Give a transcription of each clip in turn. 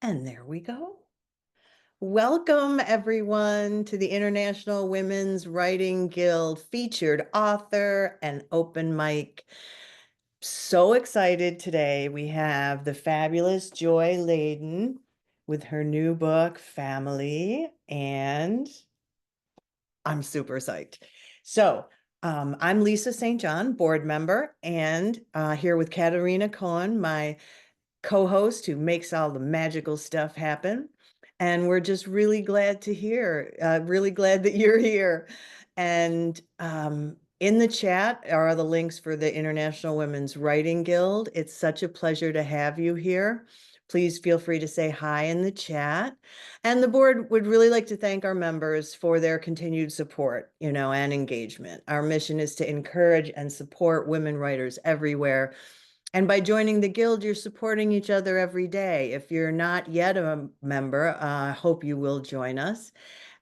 And there we go. Welcome, everyone, to the International Women's Writing Guild featured author and open mic. So excited today. We have the fabulous Joy Ladin with her new book, Family, and I'm super psyched. So, I'm Lisa St. John, board member, and here with Katerina Cohen, my co-host who makes all the magical stuff happen. And we're just really glad to really glad that you're here. And in the chat are the links for the International Women's Writing Guild. It's such a pleasure to have you here. Please feel free to say hi in the chat. And the board would really like to thank our members for their continued support, and engagement. Our mission is to encourage and support women writers everywhere. And by joining the Guild, you're supporting each other every day. If you're not yet a member, I hope you will join us.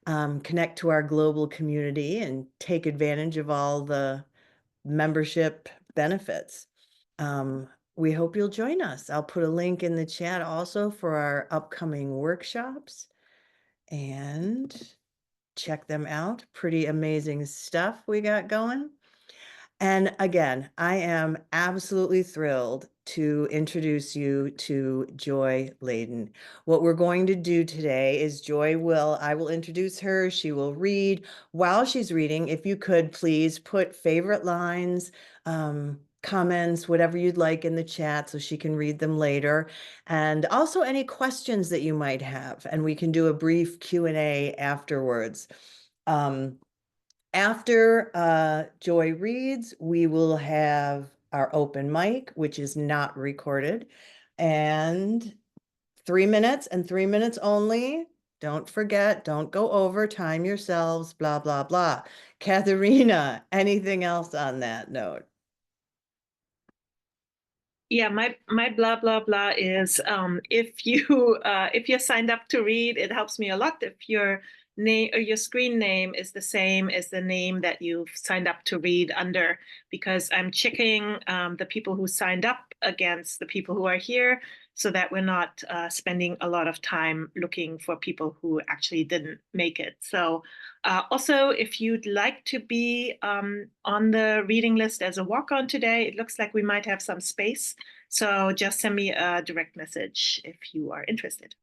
Connect to our global community and take advantage of all the membership benefits. We hope you'll join us. I'll put a link in the chat also for our upcoming workshops and check them out. Pretty amazing stuff we got going. And again, I am absolutely thrilled to introduce you to Joy Ladin. What we're going to do today is I will introduce her. She will read. While she's reading, if you could please put favorite lines, comments, whatever you'd like in the chat so she can read them later. And also any questions that you might have. And we can do a brief Q&A afterwards. After Joy reads, we will have our open mic, which is not recorded, and 3 minutes and 3 minutes only. Don't forget, don't go over, time yourselves, blah, blah, blah. Katharina, anything else on that note? Yeah, my blah blah blah is if you're signed up to read, it helps me a lot if your name or your screen name is the same as the name that you've signed up to read under, because I'm checking the people who signed up against the people who are here, so that we're not spending a lot of time looking for people who actually didn't make it. So also, if you'd like to be on the reading list as a walk-on today, it looks like we might have some space. So just send me a direct message if you are interested.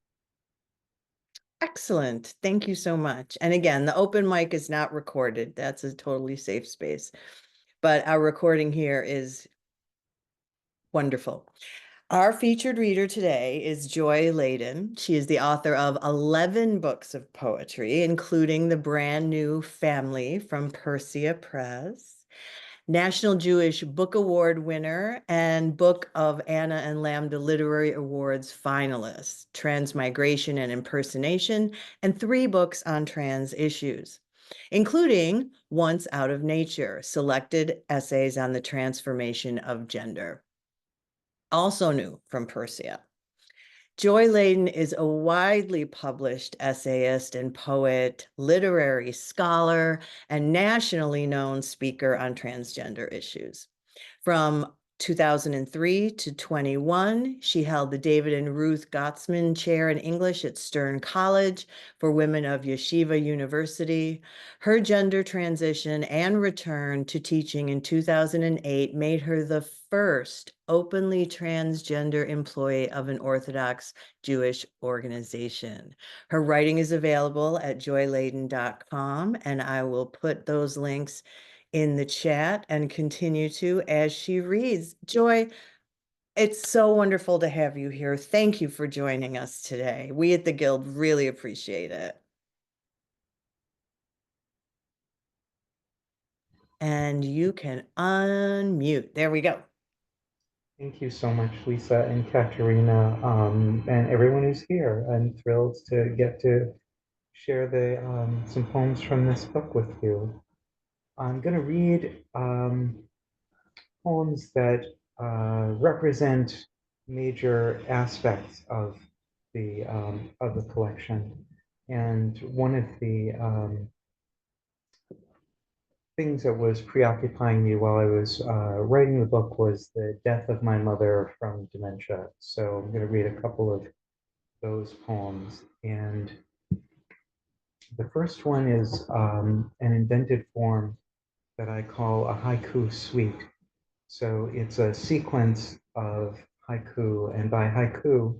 Excellent. Thank you so much. And again, the open mic is not recorded. That's a totally safe space. But our recording here is wonderful. Our featured reader today is Joy Ladin. She is the author of 11 books of poetry, including the brand new Family from Persia Press, National Jewish Book Award winner, and Book of Anna and Lambda Literary Awards finalist, Transmigration and Impersonation, and 3 books on trans issues, including Once Out of Nature, selected essays on the transformation of gender. Also new from Persia. Joy Ladin is a widely published essayist and poet, literary scholar, and nationally known speaker on transgender issues. From 2003 to 21, she held the David and Ruth Gottsman Chair in English at Stern College for Women of Yeshiva University. Her gender transition and return to teaching in 2008 made her the first openly transgender employee of an Orthodox Jewish organization. Her writing is available at joyladin.com, and I will put those links in the chat and continue to as she reads. Joy, it's so wonderful to have you here. Thank you for joining us today. We at the Guild really appreciate it. And you can unmute. There we go. Thank you so much, Lisa and Katerina, and everyone who's here. I'm thrilled to get to share some poems from this book with you. I'm going to read poems that represent major aspects of the collection. And one of the things that was preoccupying me while I was writing the book was the death of my mother from dementia. So I'm going to read a couple of those poems. And the first one is an invented form that I call a haiku suite. So it's a sequence of haiku, and by haiku,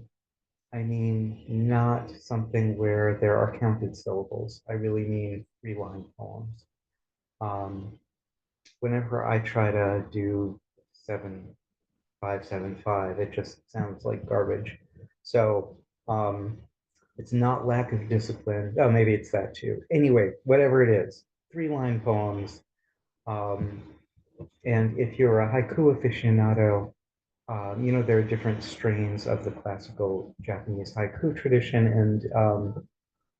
I mean not something where there are counted syllables. I really mean 3-line poems. Um, Whenever I try to do 7-5-7-5, it just sounds like garbage. So it's not lack of discipline. Oh, maybe it's that too. Anyway, whatever it is, 3-line poems. Um, and if you're a haiku aficionado, there are different strains of the classical Japanese haiku tradition, and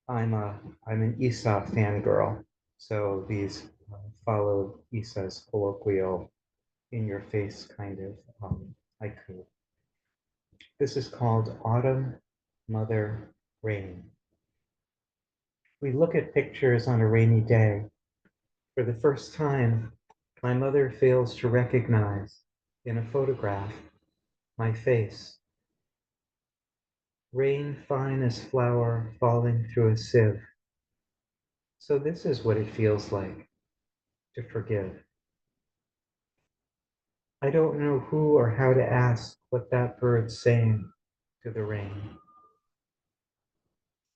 I'm a I'm an Isa fangirl. So these follow Isa's colloquial, in your face kind of haiku. This is called Autumn, Mother, Rain. We look at pictures on a rainy day. For the first time, my mother fails to recognize in a photograph my face. Rain fine as flour falling through a sieve. So this is what it feels like to forgive. I don't know who or how to ask what that bird's saying to the rain.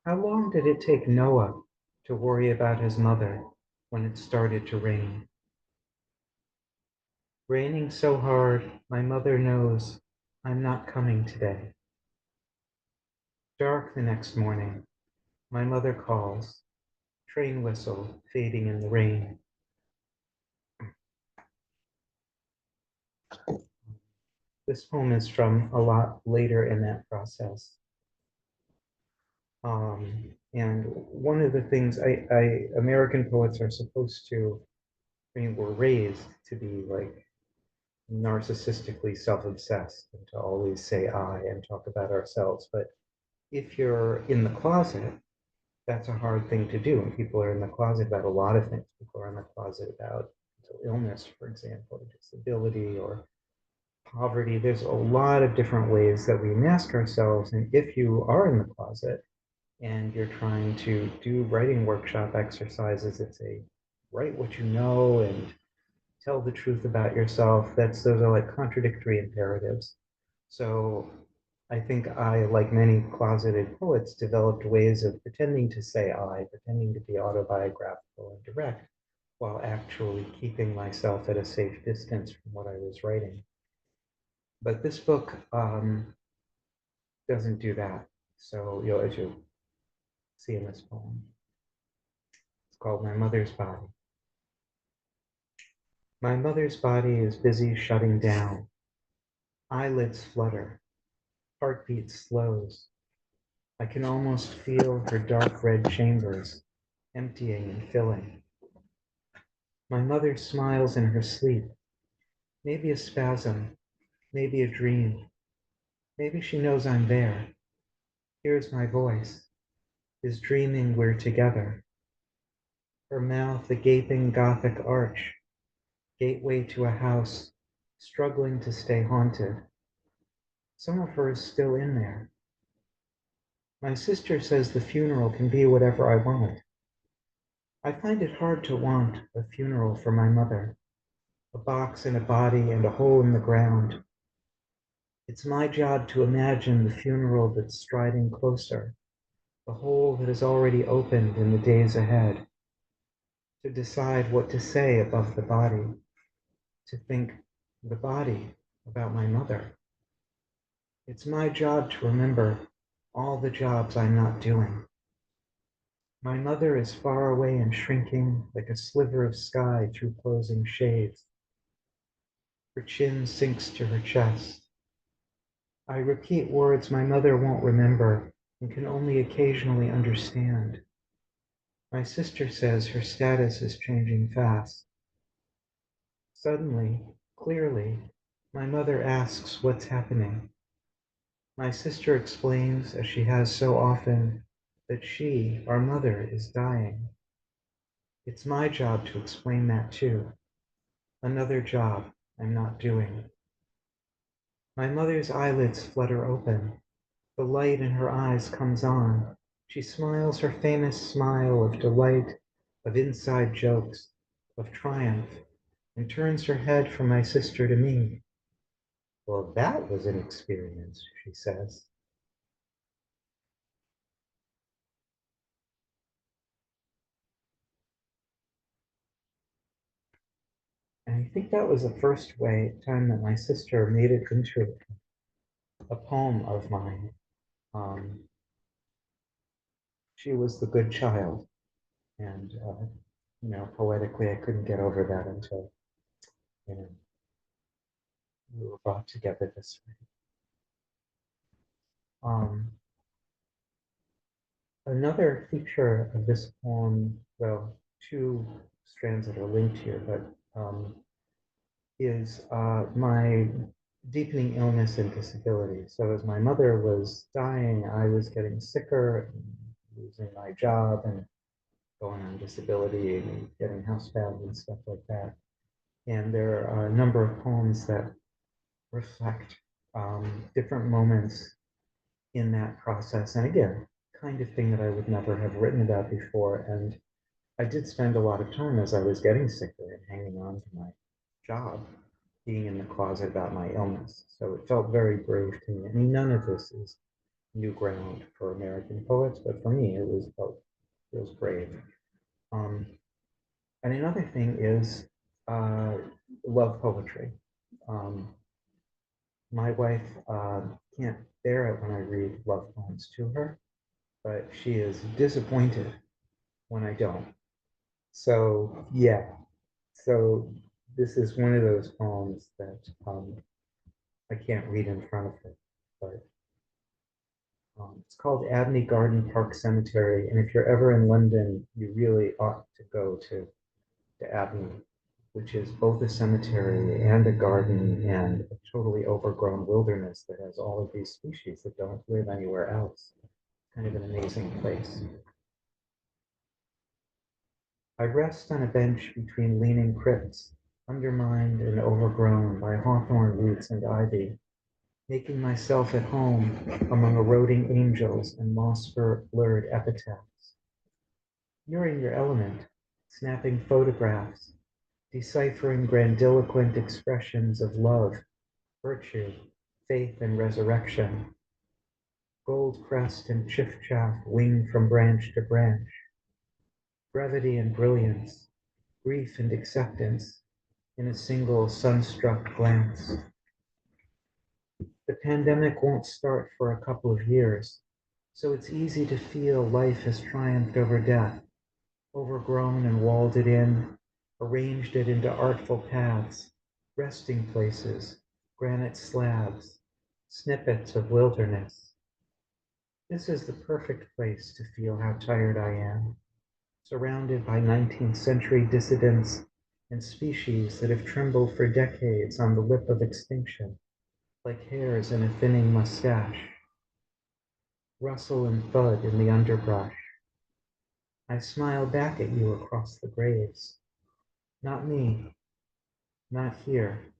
How long did it take Noah to worry about his mother when it started to rain? Raining so hard, my mother knows I'm not coming today. Dark the next morning, my mother calls, train whistle fading in the rain. This poem is from a lot later in that process. And one of the things American poets are supposed to, we're raised to be like narcissistically self-obsessed and to always say I and talk about ourselves. But if you're in the closet, that's a hard thing to do. And people are in the closet about a lot of things. People are in the closet about mental illness, for example, or disability or poverty. There's a lot of different ways that we mask ourselves. And if you are in the closet and you're trying to do writing workshop exercises that say, write what you know and tell the truth about yourself, those are like contradictory imperatives. So I think I, like many closeted poets, developed ways of pretending to say I, pretending to be autobiographical and direct, while actually keeping myself at a safe distance from what I was writing. But this book doesn't do that. So, as you see in this poem, it's called My Mother's Body. My mother's body is busy shutting down. Eyelids flutter, heartbeat slows. I can almost feel her dark red chambers emptying and filling. My mother smiles in her sleep, maybe a spasm, maybe a dream. Maybe she knows I'm there, hears my voice, is dreaming we're together. Her mouth a gaping Gothic arch, gateway to a house, struggling to stay haunted. Some of her is still in there. My sister says the funeral can be whatever I want. I find it hard to want a funeral for my mother, a box and a body and a hole in the ground. It's my job to imagine the funeral that's striding closer, the hole that is already opened in the days ahead, to decide what to say above the body, to think the body about my mother. It's my job to remember all the jobs I'm not doing. My mother is far away and shrinking like a sliver of sky through closing shades. Her chin sinks to her chest. I repeat words my mother won't remember and can only occasionally understand. My sister says her status is changing fast. Suddenly, clearly, my mother asks what's happening. My sister explains, as she has so often, that she, our mother, is dying. It's my job to explain that too. Another job I'm not doing. My mother's eyelids flutter open. The light in her eyes comes on. She smiles her famous smile of delight, of inside jokes, of triumph, and turns her head from my sister to me. Well, that was an experience, she says. And I think that was the first time that my sister made it into a poem of mine. Um, she was the good child, and poetically, I couldn't get over that until you know we were brought together this way. Um, Another feature of this poem, well, two strands that are linked here, but is my deepening illness and disability. So as my mother was dying, I was getting sicker, and losing my job, and going on disability, and getting housebound and stuff like that. And there are a number of poems that reflect different moments in that process. And again, kind of thing that I would never have written about before. And I did spend a lot of time as I was getting sicker and hanging on to my job, being in the closet about my illness. So it felt very brave to me. I mean, none of this is new ground for American poets, but for me, it was brave. Um, and another thing is uh, love poetry. Um, my wife can't bear it when I read love poems to her, but she is disappointed when I don't. So yeah, so this is one of those poems that I can't read in front of her, but it's called Abney Garden Park Cemetery, and if you're ever in London, you really ought to go to Abney, which is both a cemetery and a garden and a totally overgrown wilderness that has all of these species that don't live anywhere else. Kind of an amazing place. I rest on a bench between leaning crypts, undermined and overgrown by hawthorn roots and ivy, making myself at home among eroding angels and moss-blurred epitaphs. You're in your element, snapping photographs, deciphering grandiloquent expressions of love, virtue, faith, and resurrection. Gold crest and chiff-chaff wing from branch to branch. Brevity and brilliance, grief and acceptance in a single sunstruck glance. The pandemic won't start for a couple of years, so it's easy to feel life has triumphed over death, overgrown and walled it in, arranged it into artful paths, resting places, granite slabs, snippets of wilderness. This is the perfect place to feel how tired I am, surrounded by 19th century dissidents and species that have trembled for decades on the lip of extinction, like hairs in a thinning mustache. Rustle and thud in the underbrush. I smile back at you across the graves. Not me, not here,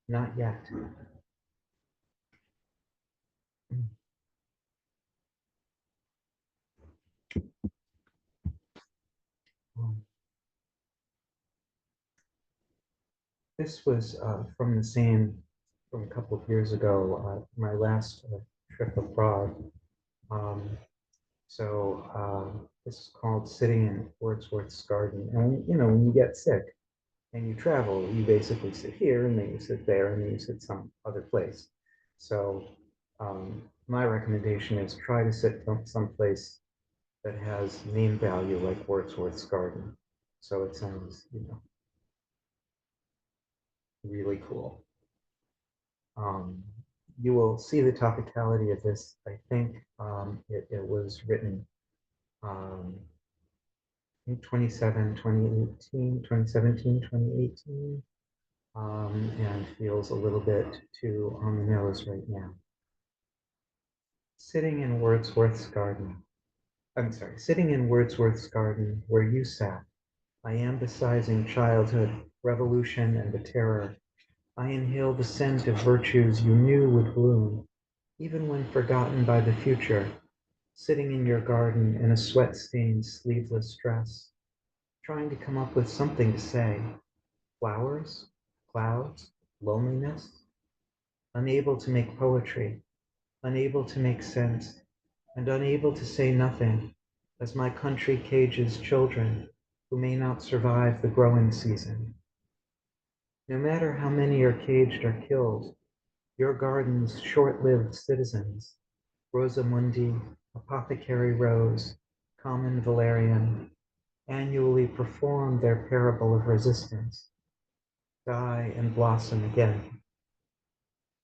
not yet. Um, This was from a couple of years ago, my last trip abroad. Um, this is called Sitting in Wordsworth's Garden. And when you get sick and you travel, you basically sit here and then you sit there and then you sit some other place. So my recommendation is try to sit someplace that has name value like Wordsworth's Garden. So it sounds, really cool. Um, you will see the topicality of this. I think it was written um, in 2017, 2018, and feels a little bit too on the nose right now. Sitting in Wordsworth's garden. I'm sorry, sitting in Wordsworth's garden where you sat, I emphasizing childhood, revolution, and the terror. I inhaled the scent of virtues you knew would bloom, even when forgotten by the future, sitting in your garden in a sweat-stained sleeveless dress, trying to come up with something to say. Flowers, clouds, loneliness, unable to make poetry, unable to make sense, and unable to say nothing, as my country cages children who may not survive the growing season. No matter how many are caged or killed, your garden's short-lived citizens, Rosamundi, Apothecary Rose, Common Valerian, annually perform their parable of resistance, die and blossom again.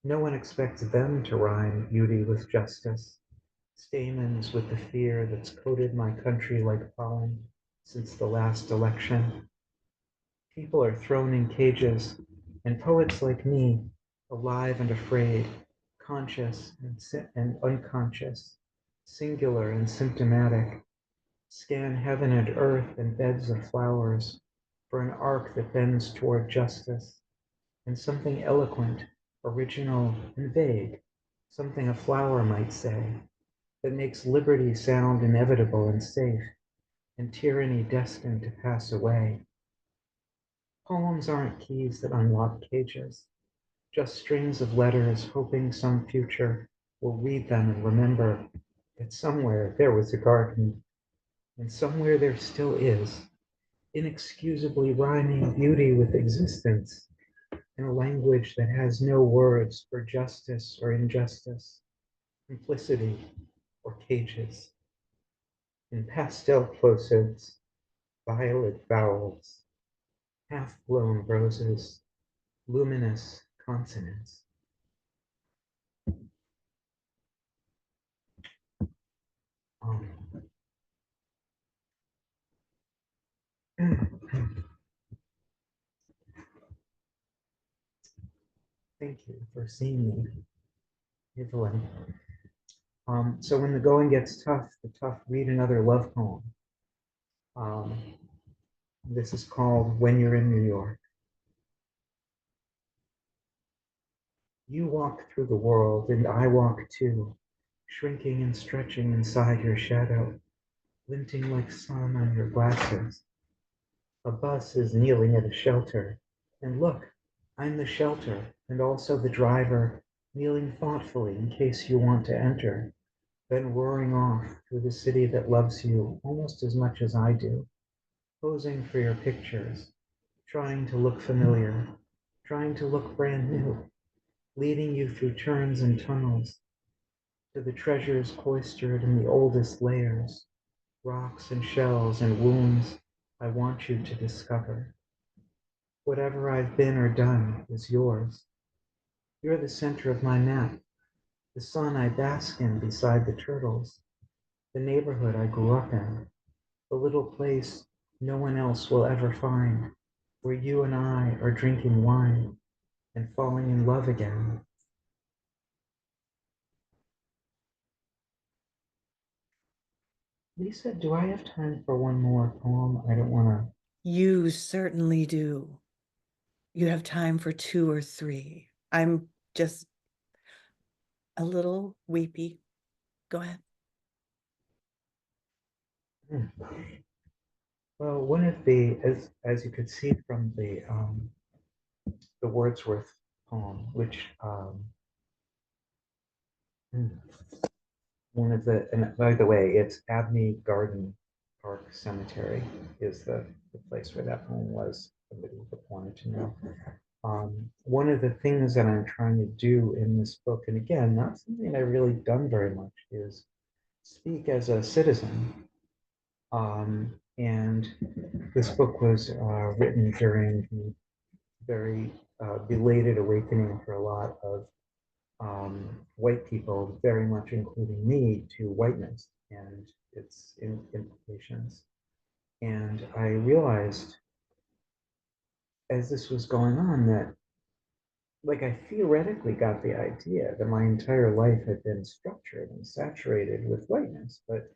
No one expects them to rhyme beauty with justice, stamens with the fear that's coated my country like pollen since the last election. People are thrown in cages, and poets like me, alive and afraid, conscious and unconscious, singular and symptomatic, scan heaven and earth and beds of flowers for an arc that bends toward justice and something eloquent, original, and vague, something a flower might say, that makes liberty sound inevitable and safe, and tyranny destined to pass away. Poems aren't keys that unlock cages, just strings of letters hoping some future will read them and remember that somewhere there was a garden, and somewhere there still is, inexcusably rhyming beauty with existence in a language that has no words for justice or injustice, complicity or cages, in pastel plosives, violet vowels, half-blown roses, luminous consonants. Um, Thank you for seeing me, Evelyn. So when the going gets tough, the tough read another love poem. Um, this is called When You're in New York. You walk through the world, and I walk too, shrinking and stretching inside your shadow, glinting like sun on your glasses. A bus is kneeling at a shelter, and look, I'm the shelter, and also the driver, kneeling thoughtfully in case you want to enter, then roaring off through the city that loves you almost as much as I do, posing for your pictures, trying to look familiar, trying to look brand new, leading you through turns and tunnels to the treasures cloistered in the oldest layers, rocks and shells and wounds I want you to discover. Whatever I've been or done is yours. You're the center of my map, the sun I bask in beside the turtles, the neighborhood I grew up in, the little place no one else will ever find, where you and I are drinking wine and falling in love again. Lisa, do I have time for one more poem? I don't want to. You certainly do. You have time for 2 or 3. I'm just a little weepy. Go ahead. Well, one of the, as you could see from the Wordsworth poem, which one of the, and by the way, it's Abney Garden Park Cemetery is the place where that poem was. Somebody wanted to know. One of the things that I'm trying to do in this book, and again, not something I've really done very much, is speak as a citizen. And this book was written during the very belated awakening for a lot of white people, very much including me, to whiteness and its implications. And I realized as this was going on that, like, I theoretically got the idea that my entire life had been structured and saturated with whiteness, but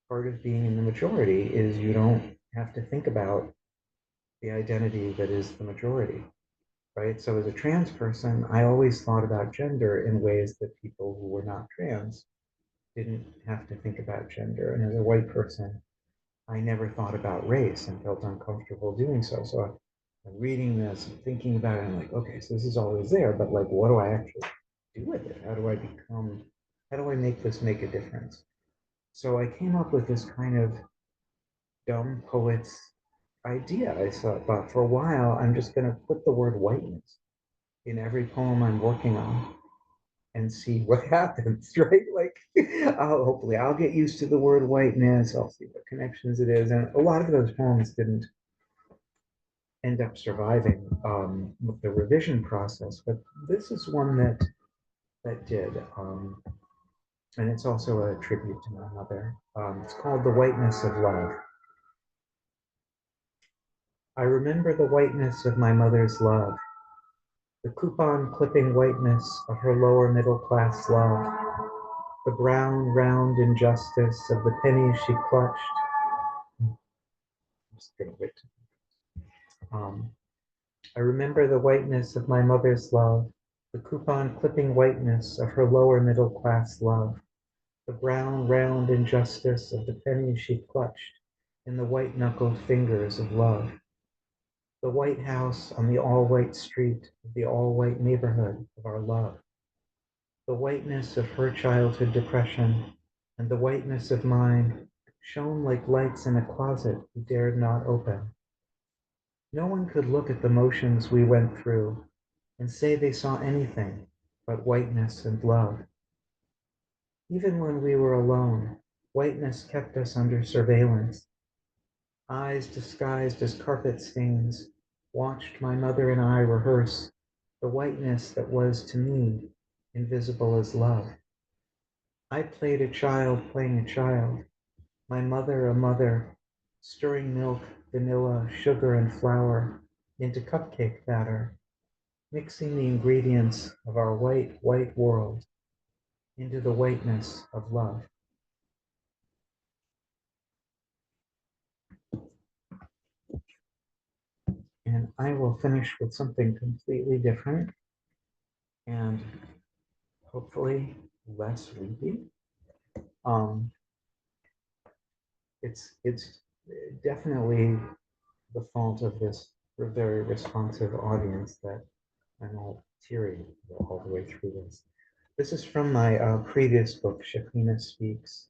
part of being in the majority is you don't have to think about the identity that is the majority. right? So as a trans person, I always thought about gender in ways that people who were not trans didn't have to think about gender. And as a white person, I never thought about race and felt uncomfortable doing so. So I'm reading this and thinking about it. I'm like, okay, so this is always there, but like, what do I actually do with it? How do I make this make a difference? So I came up with this kind of dumb poet's idea. I thought for a while, I'm just going to put the word whiteness in every poem I'm working on and see what happens, right? Like, hopefully I'll get used to the word whiteness. I'll see what connections it is. And a lot of those poems didn't end up surviving with the revision process, but this is one that did. And it's also a tribute to my mother. It's called The Whiteness of Love. I remember the whiteness of my mother's love, the coupon clipping whiteness of her lower middle class love, the brown round injustice of the pennies she clutched. I'm just gonna wait. Um, I remember the whiteness of my mother's love, the coupon clipping whiteness of her lower middle class love, the brown round injustice of the pennies she clutched in the white knuckled fingers of love. The white house on the all white street of the all white neighborhood of our love. The whiteness of her childhood depression and the whiteness of mine shone like lights in a closet we dared not open. No one could look at the motions we went through and say they saw anything but whiteness and love. Even when we were alone, whiteness kept us under surveillance. Eyes disguised as carpet stains watched my mother and I rehearse the whiteness that was to me invisible as love. I played a child playing a child, my mother a mother, stirring milk, vanilla, sugar, and flour into cupcake batter, mixing the ingredients of our white, white world into the whiteness of love. And I will finish with something completely different and hopefully less weepy. Um, it's definitely the fault of this very responsive audience that I'm all teary all the way through this. This is from my previous book, Shekhinah Speaks,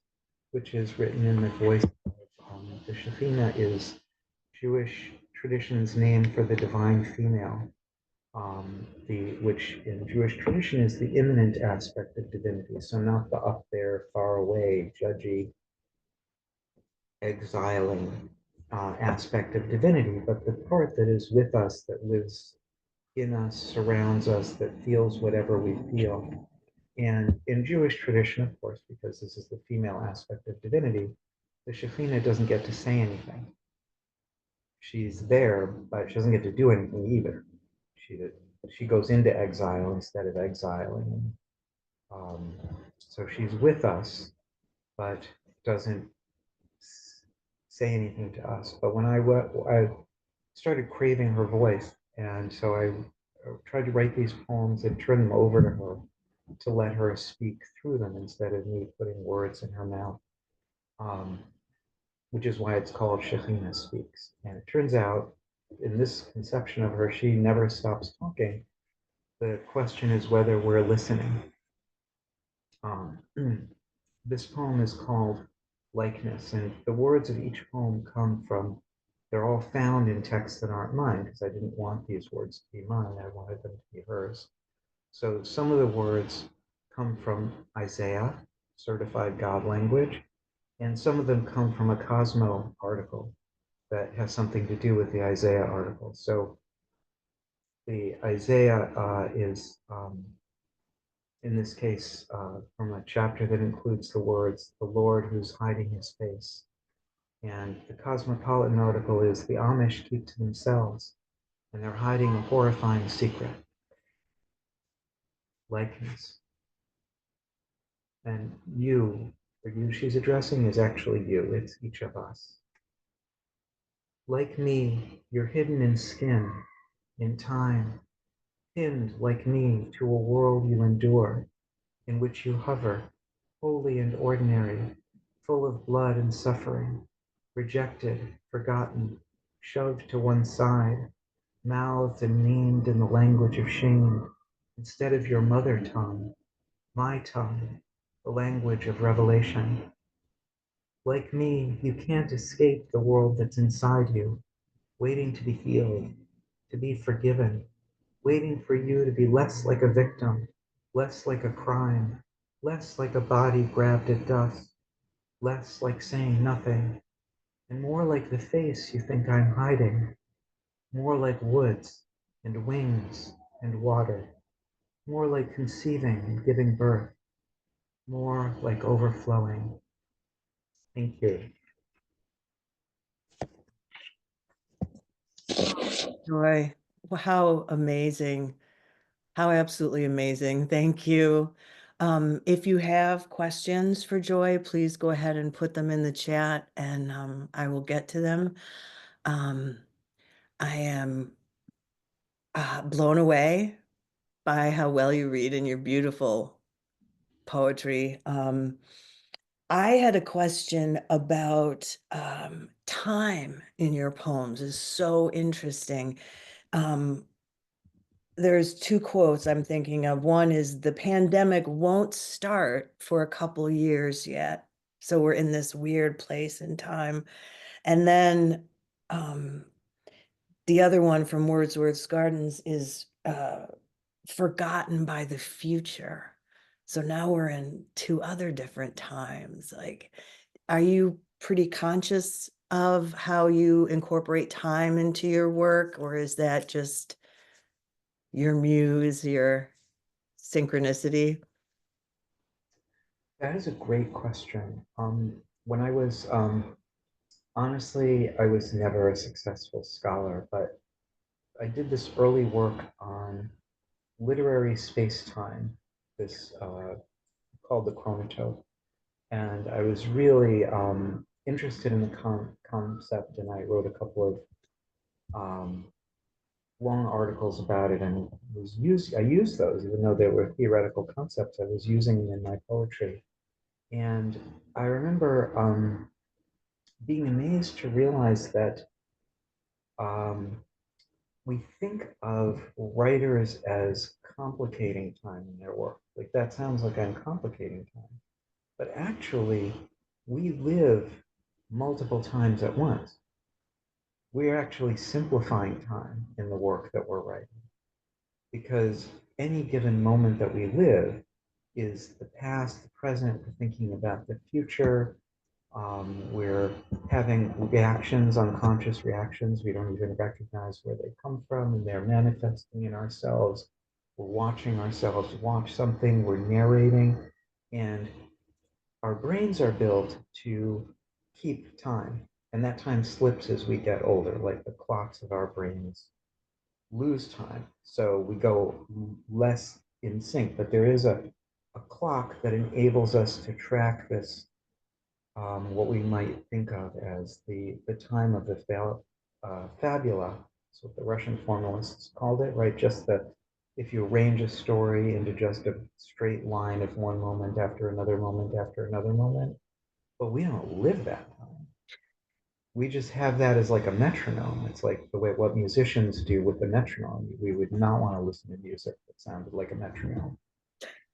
which is written in the voice of the Shekhinah is Jewish tradition's name for the divine female, which in Jewish tradition is the immanent aspect of divinity. So not the up there, far away, judgy, exiling aspect of divinity, but the part that is with us, that lives in us, surrounds us, that feels whatever we feel. And in Jewish tradition, of course, because this is the female aspect of divinity, the Shekhinah doesn't get to say anything. She's there, but she doesn't get to do anything either. She goes into exile instead of exiling. Um, so she's with us, but doesn't say anything to us. But when I started craving her voice, and so I tried to write these poems and turn them over to her to let her speak through them instead of me putting words in her mouth, um, which is why it's called Shekhinah Speaks. And it turns out, in this conception of her, she never stops talking. The question is whether we're listening. Um, this poem is called Likeness, and the words of each poem come from, they're all found in texts that aren't mine, because I didn't want these words to be mine, I wanted them to be hers. So some of the words come from Isaiah, certified God language, and some of them come from a Cosmo article that has something to do with the Isaiah article. So the Isaiah is, in this case, from a chapter that includes the words, the Lord who's hiding his face. And the Cosmopolitan article is, the Amish keep to themselves, and they're hiding a horrifying secret, likeness. And you, the you she's addressing is actually you, it's each of us. Like me, you're hidden in skin, in time, pinned like me to a world you endure, in which you hover, holy and ordinary, full of blood and suffering, rejected, forgotten, shoved to one side, mouthed and named in the language of shame, instead of your mother tongue, my tongue, the language of revelation. Like me, you can't escape the world that's inside you, waiting to be healed, to be forgiven, waiting for you to be less like a victim, less like a crime, less like a body grabbed at dust, less like saying nothing, and more like the face you think I'm hiding, more like woods and wings and water, more like conceiving and giving birth, more like overflowing. Thank you. Joy, how amazing. How absolutely amazing. Thank you. If you have questions for Joy, please go ahead and put them in the chat and I will get to them. I am blown away by how well you read and your beautiful poetry. I had a question about time in your poems. Is so interesting. There's two quotes I'm thinking of. One is the pandemic won't start for a couple years yet. So we're in this weird place in time. And then the other one from Wordsworth's Gardens is forgotten by the future. So now we're in two other different times. Like, are you pretty conscious of how you incorporate time into your work, or is that just your muse, your synchronicity? That is a great question. When I was, honestly, I was never a successful scholar, but I did this early work on literary space-time, this called the chronotoph. And I was really interested in the concept, and I wrote a couple of long articles about it, and I used those, even though they were theoretical concepts, I was using them in my poetry. And I remember being amazed to realize that um, we think of writers as complicating time in their work. Like that sounds like I'm complicating time. But actually, we live multiple times at once. We're actually simplifying time in the work that we're writing because any given moment that we live is the past, the present, we're thinking about the future. We're having reactions, unconscious reactions. We don't even recognize where they come from, and they're manifesting in ourselves. We're watching ourselves watch something, we're narrating, and our brains are built to keep time. And that time slips as we get older, like the clocks of our brains lose time. So we go less in sync, but there is a clock that enables us to track this, what we might think of as the time of the fabula. That's what the Russian formalists called it, right? Just the, if you arrange a story into just a straight line of one moment after another moment after another moment, but we don't live that time. We just have that as like a metronome. It's like the way what musicians do with the metronome. We would not want to listen to music that sounded like a metronome.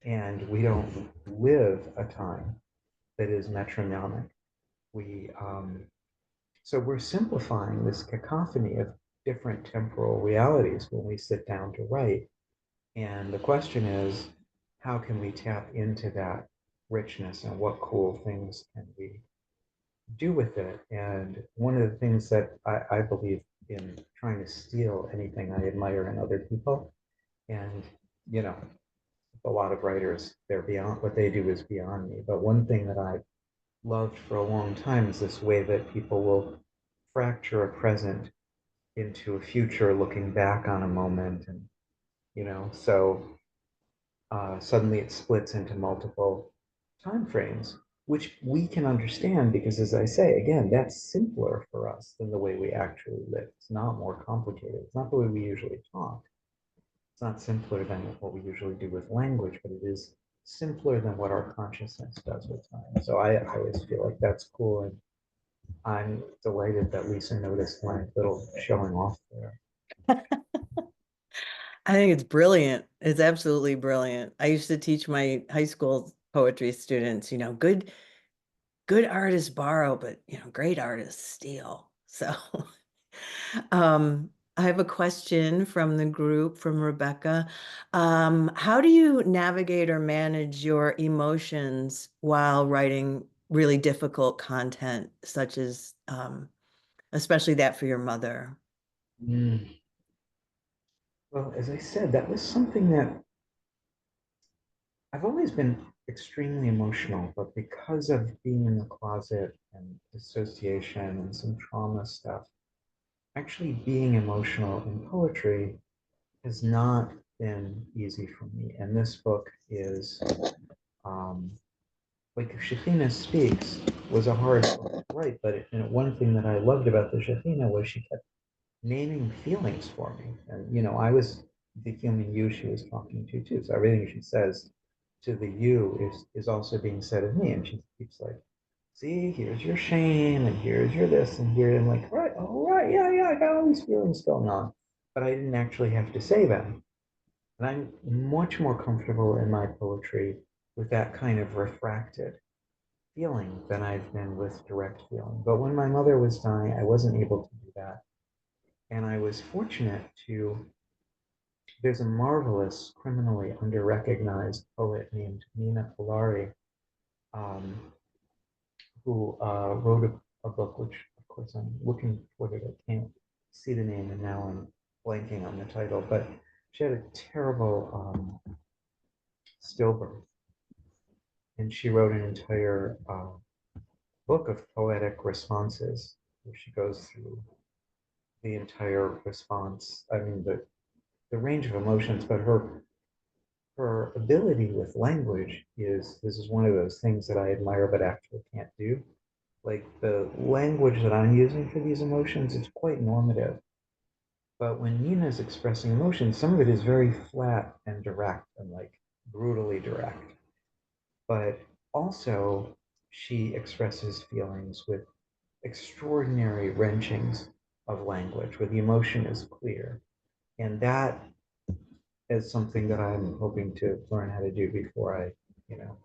And we don't live a time that is metronomic. We So we're simplifying this cacophony of different temporal realities when we sit down to write. And the question is, how can we tap into that richness and what cool things can we do with it? And one of the things that I believe in trying to steal anything I admire in other people, and you know, a lot of writers, they're beyond what they do is beyond me. But one thing that I've loved for a long time is this way that people will fracture a present into a future looking back on a moment. And so suddenly it splits into multiple time frames, which we can understand because, as I say, again, that's simpler for us than the way we actually live. It's not more complicated. It's not the way we usually talk. It's not simpler than what we usually do with language, but it is simpler than what our consciousness does with time. So I always feel like that's cool. And I'm delighted that Lisa noticed my little showing off there. I think it's brilliant. It's absolutely brilliant. I used to teach my high school poetry students, good artists borrow, but great artists steal. So I have a question from the group from Rebecca. How do you navigate or manage your emotions while writing really difficult content, such as especially that for your mother? Mm. Well, as I said, that was something that I've always been extremely emotional, but because of being in the closet and dissociation and some trauma stuff, actually being emotional in poetry has not been easy for me. And this book is um, like Shafina Speaks was a hard book to write, but one thing that I loved about the Shafina was she kept naming feelings for me. And, I was the human you she was talking to too. So everything she says to the you is also being said of me. And she keeps like, see, here's your shame, and here's your this, and here. I'm like, right, all right, yeah, yeah, I got all these feelings going on. But I didn't actually have to say them. And I'm much more comfortable in my poetry with that kind of refracted feeling than I've been with direct feeling. But when my mother was dying, I wasn't able to do that. And I was fortunate to, there's a marvelous, criminally under-recognized poet named Nina Polari, um, who wrote a book, which of course I'm looking for it. I can't see the name, and now I'm blanking on the title. But she had a terrible stillbirth, and she wrote an entire book of poetic responses, where she goes through the entire response. I mean, the range of emotions, but her ability with language is this is one of those things that I admire but actually can't do. Like the language that I'm using for these emotions, it's quite normative. But when Nina's expressing emotion, some of it is very flat and direct and like brutally direct. But also, she expresses feelings with extraordinary wrenchings of language, where the emotion is clear. And that is something that I'm hoping to learn how to do before you know,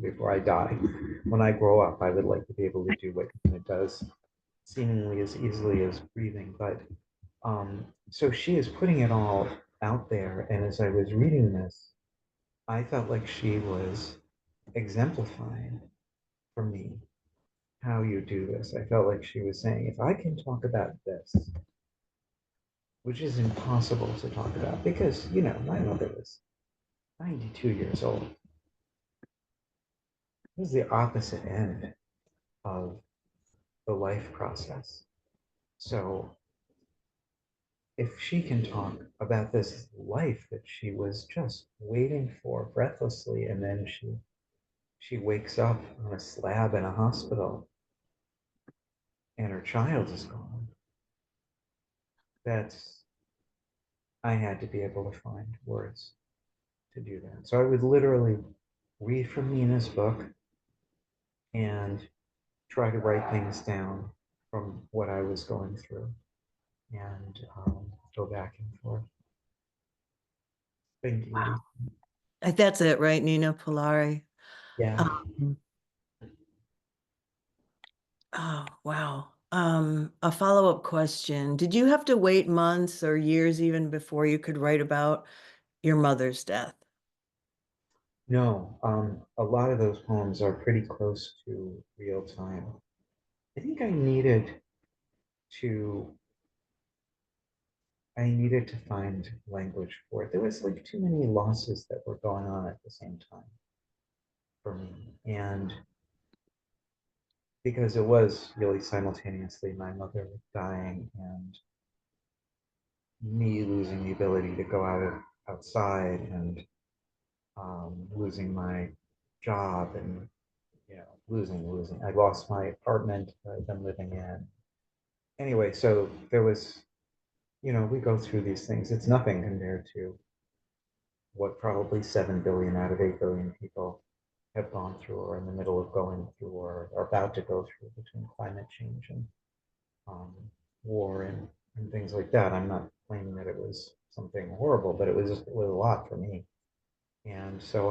before I die. When I grow up, I would like to be able to do what it does seemingly as easily as breathing. But so she is putting it all out there. And as I was reading this, I felt like she was exemplifying for me how you do this. I felt like she was saying, if I can talk about this, which is impossible to talk about because, my mother was 92 years old. It was the opposite end of the life process. So if she can talk about this life that she was just waiting for breathlessly, and then she wakes up on a slab in a hospital and her child is gone, that's I had to be able to find words to do that. So I would literally read from Nina's book and try to write things down from what I was going through and go back and forth. Thank you, Wow. Lisa. That's it, right, Nina Polari? Yeah. Um, oh, wow. A follow-up question. Did you have to wait months or years even before you could write about your mother's death? No, a lot of those poems are pretty close to real time. I think to, I needed to find language for it. There was like too many losses that were going on at the same time for me. And because it was really simultaneously my mother dying and me losing the ability to go outside and losing my job and losing. I lost my apartment that I've been living in. Anyway, so there was we go through these things. It's nothing compared to what probably 7 billion out of 8 billion people have gone through or in the middle of going through or are about to go through between climate change and um, war and things like that. I'm not claiming that it was something horrible, but it was a lot for me. And so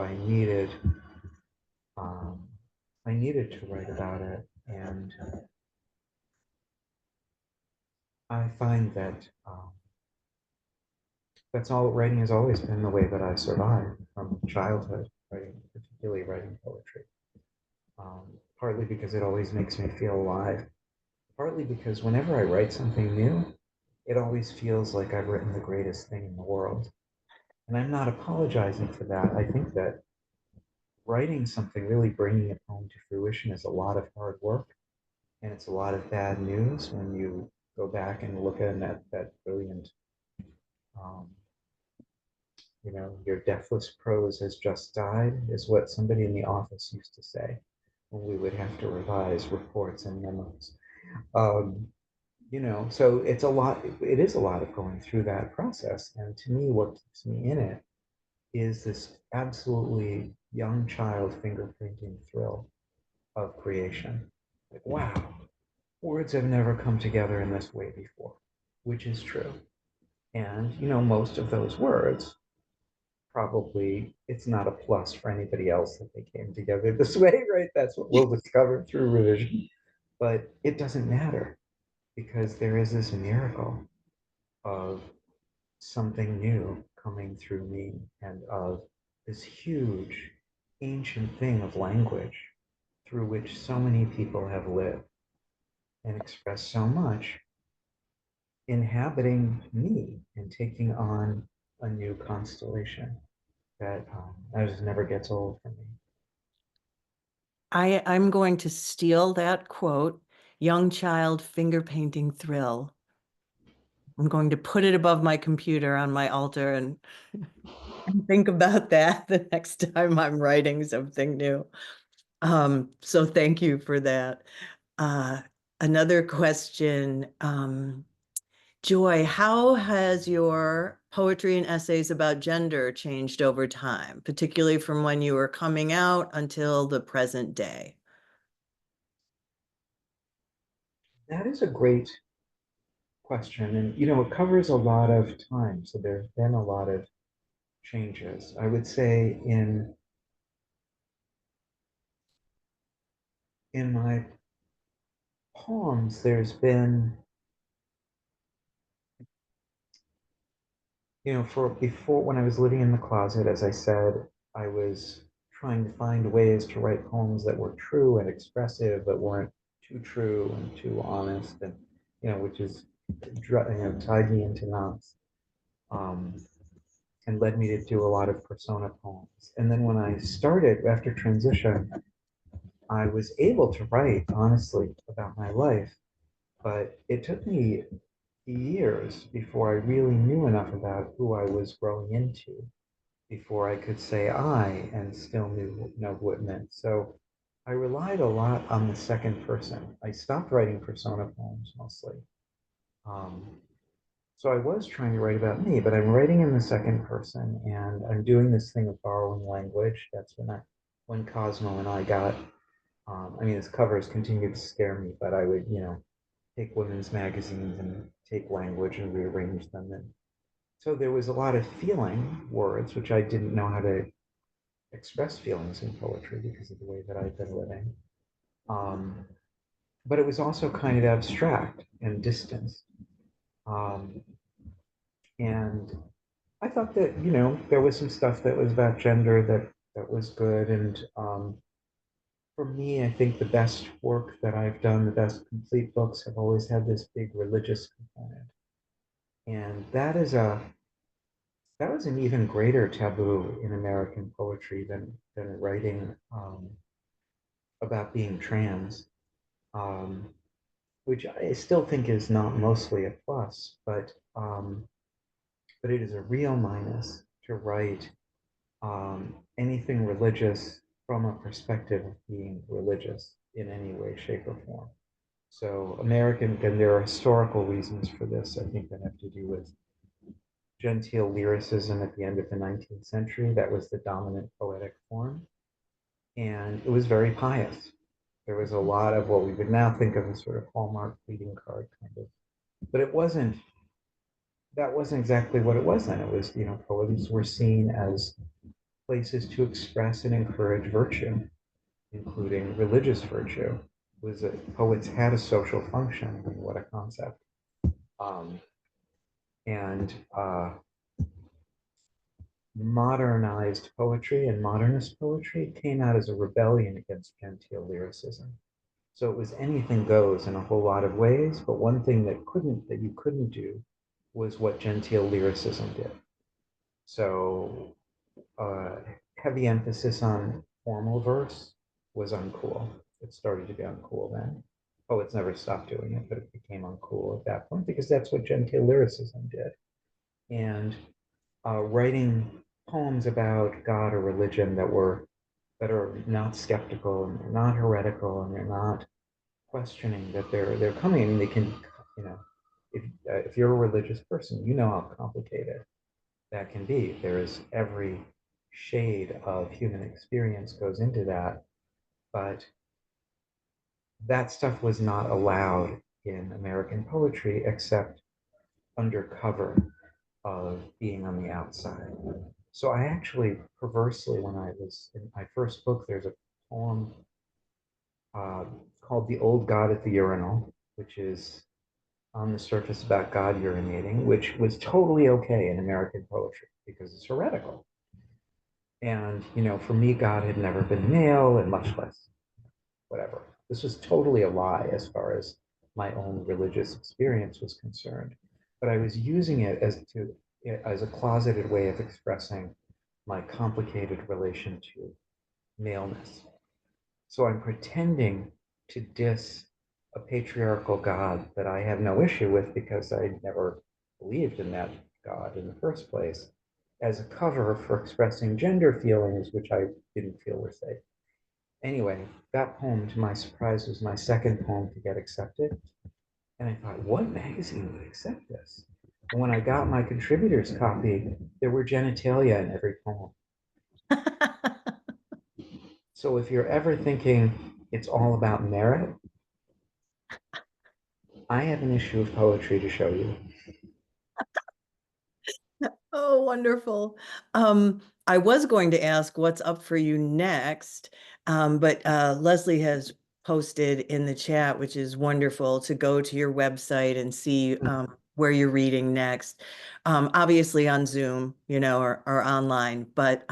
um, I needed to write about it. And I find that that's all writing has always been the way that I survived from childhood, writing, particularly writing poetry. Partly because it always makes me feel alive, partly because whenever I write something new, it always feels like I've written the greatest thing in the world. And I'm not apologizing for that. I think that writing something, really bringing it home to fruition, is a lot of hard work. And it's a lot of bad news when you go back and look at that brilliant, um, your deathless prose has just died, is what somebody in the office used to say when we would have to revise reports and memos. Um, so it's a lot, it is a lot of going through that process. And to me, what keeps me in it is this absolutely young child fingerprinting thrill of creation. Like, wow, words have never come together in this way before, which is true. And, most of those words, probably it's not a plus for anybody else that they came together this way, right? That's what we'll discover through revision. But it doesn't matter because there is this miracle of something new coming through me and of this huge ancient thing of language through which so many people have lived and expressed so much, inhabiting me and taking on a new constellation that just never gets old for me. I'm going to steal that quote, young child finger painting thrill. I'm going to put it above my computer on my altar and think about that the next time I'm writing something new. So thank you for that. Uh, Another question, Joy, how has your poetry and essays about gender changed over time, particularly from when you were coming out until the present day? That is a great question. And, it covers a lot of time. So there's been a lot of changes. I would say in my poems, there's been, for before when I was living in the closet, as I said, I was trying to find ways to write poems that were true and expressive, but weren't too true and too honest, and which is tied me into knots, um, and led me to do a lot of persona poems. And then when I started after transition, I was able to write honestly about my life, but it took me years before I really knew enough about who I was growing into before I could say I and still know what it meant. So I relied a lot on the second person. I stopped writing persona poems mostly. Um, so I was trying to write about me, but I'm writing in the second person, and I'm doing this thing of borrowing language. That's when Cosmo and I got. I mean, his covers continued to scare me, but I would, take women's magazines and take language and rearrange them. And so there was a lot of feeling words, which I didn't know how to express feelings in poetry because of the way that I've been living. Um, but it was also kind of abstract and distant. Um, and I thought that, there was some stuff that was about gender that was good. And for me, I think the best work that I've done, the best complete books have always had this big religious component. And that was an even greater taboo in American poetry than writing about being trans, um, which I still think is not mostly a plus, but it is a real minus to write anything religious from a perspective of being religious in any way, shape, or form. So American, and there are historical reasons for this, I think, that have to do with genteel lyricism at the end of the 19th century. That was the dominant poetic form. And it was very pious. There was a lot of what we would now think of as sort of Hallmark greeting card kind of, but that wasn't exactly what it was then. It was, poems were seen as places to express and encourage virtue, including religious virtue. Was that poets had a social function? I mean, what a concept. Um, and Modernized poetry and modernist poetry came out as a rebellion against genteel lyricism. So it was anything goes in a whole lot of ways, but one thing that you couldn't do was what genteel lyricism did. So uh, heavy emphasis on formal verse was uncool. It started to be uncool then. Poets never stopped doing it, but it became uncool at that point because that's what genteel lyricism did. And writing poems about God or religion that are not skeptical and they're not heretical and they're not questioning that they're coming. I mean, they can, you know, if you're a religious person, you know how complicated that can be. There is every shade of human experience goes into that, but that stuff was not allowed in American poetry except under cover of being on the outside. So I actually perversely, when I was in my first book, there's a poem uh, called The Old God at the Urinal, which is on the surface about God urinating, which was totally okay in American poetry because it's heretical. And, for me, God had never been male and much less whatever. This was totally a lie as far as my own religious experience was concerned. But I was using it as a closeted way of expressing my complicated relation to maleness. So I'm pretending to diss a patriarchal God that I have no issue with because I never believed in that God in the first place, as a cover for expressing gender feelings, which I didn't feel were safe. Anyway, that poem, to my surprise, was my second poem to get accepted. And I thought, what magazine would accept this? And when I got my contributor's copy, there were genitalia in every poem. So if you're ever thinking it's all about merit, I have an issue of poetry to show you. Oh, wonderful. I was going to ask what's up for you next, but Leslie has posted in the chat, which is wonderful, to go to your website and see where you're reading next. Obviously on Zoom, or online, but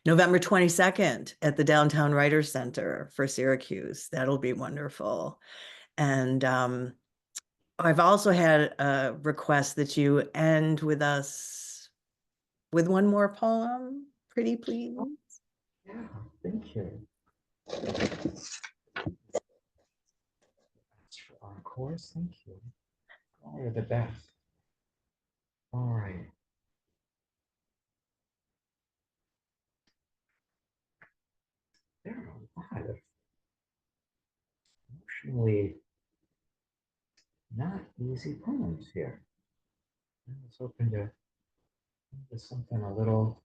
November 22nd at the Downtown Writers Center for Syracuse. That'll be wonderful. And I've also had a request that you end with us with one more poem, pretty please. Yeah, thank you. Of course, thank you. Oh, you're the best. All right. There are a lot of emotionally not easy poems here. I was hoping to do something a little.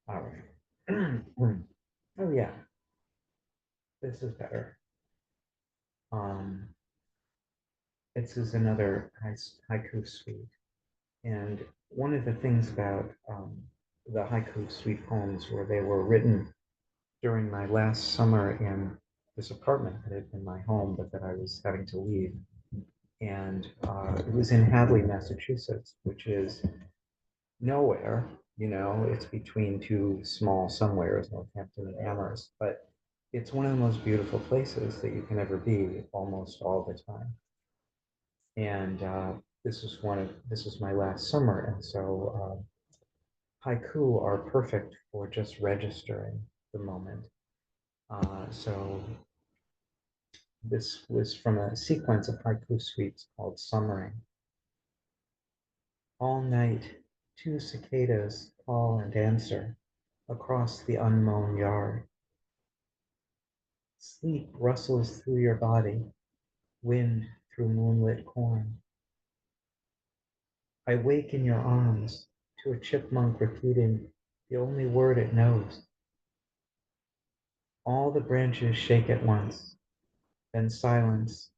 All right. Oh yeah, this is better. Um, this is another haiku suite, and one of the things about the haiku suite poems were they were written during my last summer in this apartment that had been my home, but that I was having to leave. And it was in Hadley, Massachusetts, which is nowhere. It's between two small somewheres, Northampton and Amherst, but it's one of the most beautiful places that you can ever be almost all the time. And this was my last summer, and so haiku are perfect for just registering the moment. So this was from a sequence of haiku suites called Summering. All night, two cicadas call and answer across the unmown yard. Sleep rustles through your body, wind through moonlit corn. I wake in your arms to a chipmunk repeating the only word it knows. All the branches shake at once, then silence,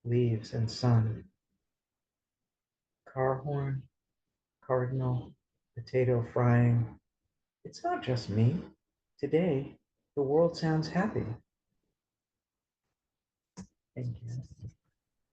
leaves, and sun. Car horn, cardinal, potato frying. It's not just me. Today, the world sounds happy. Thank you.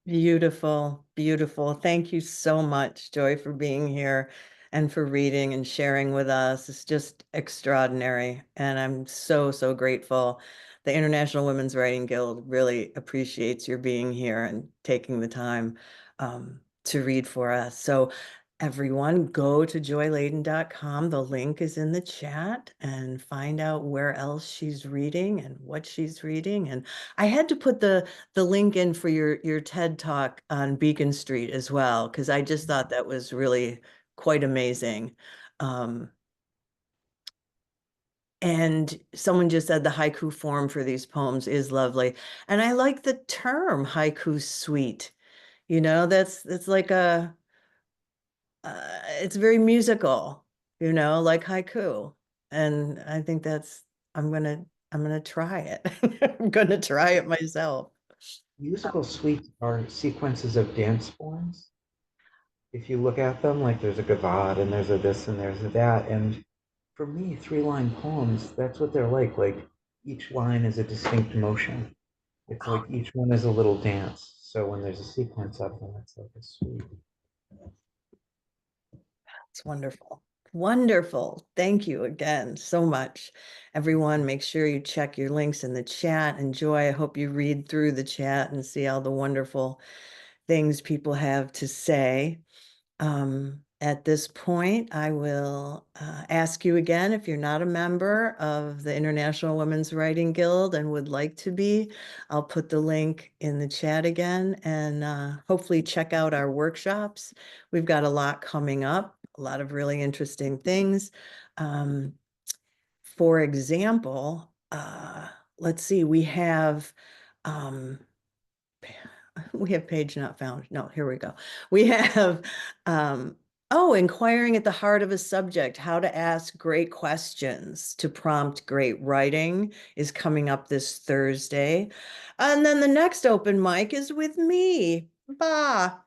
Beautiful, beautiful. Thank you so much, Joy, for being here and for reading and sharing with us. It's just extraordinary. And I'm so, so grateful. The International Women's Writing Guild really appreciates your being here and taking the time to read for us. So everyone, go to joyladin.com. The link is in the chat and find out where else she's reading and what she's reading. And I had to put the link in for your TED Talk on Beacon Street as well, because I just thought that was really quite amazing. And someone just said the haiku form for these poems is lovely. And I like the term haiku suite. You know, that's like it's very musical, you know, like haiku. And I think that's, I'm gonna try it. I'm gonna try it myself. Musical suites are sequences of dance forms. If you look at them, like there's a gavotte and there's a this and there's a that. And for me, 3-line poems, that's what they're like. Like each line is a distinct motion. It's like each one is a little dance. So when there's a sequence of them, it's like a suite. It's wonderful. Wonderful. Thank you again so much. Everyone, make sure you check your links in the chat. Enjoy. I hope you read through the chat and see all the wonderful things people have to say. At this point, I will ask you again, if you're not a member of the International Women's Writing Guild and would like to be, I'll put the link in the chat again and hopefully check out our workshops. We've got a lot coming up, a lot of really interesting things. For example, let's see, we have page not found. No, here we go. We have, inquiring at the heart of a subject, how to ask great questions to prompt great writing is coming up this Thursday. And then the next open mic is with me.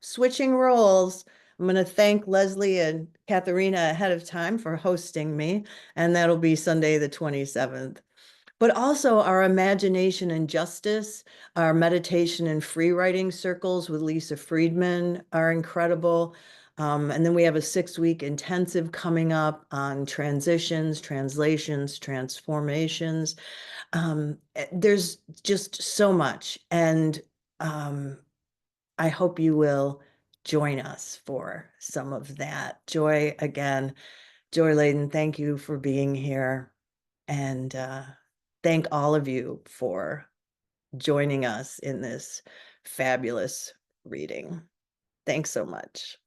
Switching roles. I'm going to thank Leslie and Katharina ahead of time for hosting me, and that'll be Sunday the 27th. But also our imagination and justice, our meditation and free writing circles with Lisa Friedman are incredible. And then we have a 6-week intensive coming up on transitions, translations, transformations. There's just so much. And I hope you will join us for some of that. Joy, again, Joy Ladin, thank you for being here. And thank all of you for joining us in this fabulous reading. Thanks so much.